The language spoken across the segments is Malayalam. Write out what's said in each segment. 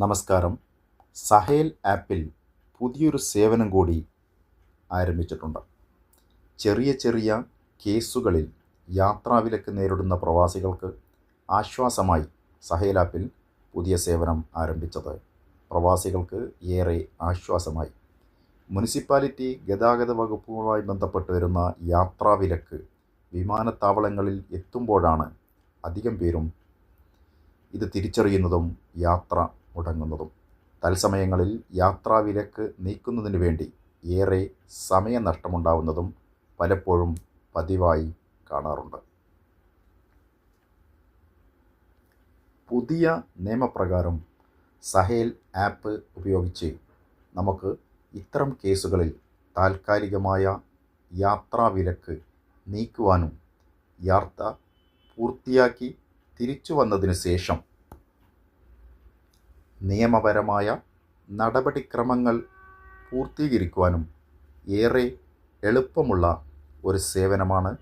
നമസ്കാരം. സഹേൽ ആപ്പിൽ പുതിയൊരു സേവനം കൂടി ആരംഭിച്ചിട്ടുണ്ട്. ചെറിയ ചെറിയ കേസുകളിൽ യാത്രാവിലക്ക് നേരിടുന്ന പ്രവാസികൾക്ക് ആശ്വാസമായി സഹേൽ ആപ്പിൽ പുതിയ സേവനം ആരംഭിച്ചത് പ്രവാസികൾക്ക് ഏറെ ആശ്വാസമായി. മുനിസിപ്പാലിറ്റി ഗതാഗത വകുപ്പുമായി ബന്ധപ്പെട്ട് വരുന്ന യാത്രാവിലക്ക് വിമാനത്താവളങ്ങളിൽ എത്തുമ്പോഴാണ് അധികം പേരും ഇത് തിരിച്ചറിയുന്നതും യാത്ര മുടങ്ങുന്നതും. തത്സമയങ്ങളിൽ യാത്രാവിലക്ക് നീക്കുന്നതിന് വേണ്ടി ഏറെ സമയനഷ്ടമുണ്ടാവുന്നതും പലപ്പോഴും പതിവായി കാണാറുണ്ട്. പുതിയ നിയമപ്രകാരം സഹേൽ ആപ്പ് ഉപയോഗിച്ച് നമുക്ക് ഇത്തരം കേസുകളിൽ താൽക്കാലികമായ യാത്രാവിലക്ക് നീക്കുവാനും യാത്ര പൂർത്തിയാക്കി തിരിച്ചു വന്നതിന് ശേഷം നിയമപരമായ നടപടിക്രമങ്ങൾ പൂർത്തീകരിക്കുവാനും ഏറെ എളുപ്പമുള്ള ഒരു സേവനമാണ്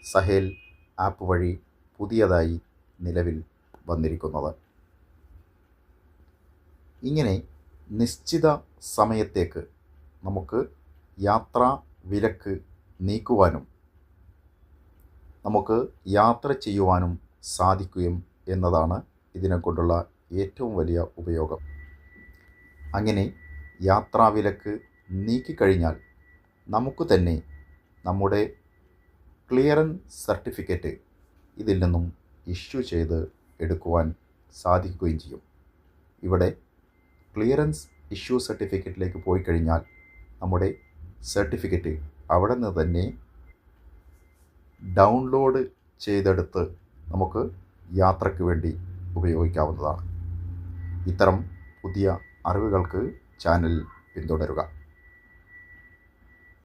സഹേൽ ആപ്പ് വഴി പുതിയതായി നിലവിൽ വന്നിരിക്കുന്നത്. ഇങ്ങനെ നിശ്ചിത സമയത്തേക്ക് നമുക്ക് യാത്രാ വിലക്ക് നീക്കുവാനും നമുക്ക് യാത്ര ചെയ്യുവാനും സാധിക്കുകയും എന്നതാണ് ഇതിനെക്കൊണ്ടുള്ള ഏറ്റവും വലിയ ഉപയോഗം. അങ്ങനെ യാത്രാവിലക്ക് നീക്കിക്കഴിഞ്ഞാൽ നമുക്ക് തന്നെ നമ്മുടെ ക്ലിയറൻസ് സർട്ടിഫിക്കറ്റ് ഇതിൽ നിന്നും ഇഷ്യൂ ചെയ്ത് എടുക്കുവാൻ സാധിക്കുകയും ചെയ്യും. ഇവിടെ ക്ലിയറൻസ് ഇഷ്യൂ സർട്ടിഫിക്കറ്റിലേക്ക് പോയി കഴിഞ്ഞാൽ നമ്മുടെ സർട്ടിഫിക്കറ്റ് അവിടെ നിന്ന് തന്നെ ഡൗൺലോഡ് ചെയ്തെടുത്ത് നമുക്ക് യാത്രയ്ക്ക് വേണ്ടി ഉപയോഗിക്കാവുന്നതാണ്. ഇത്തരം പുതിയ അറിവുകൾക്ക് ചാനൽ പിന്തുടരുക.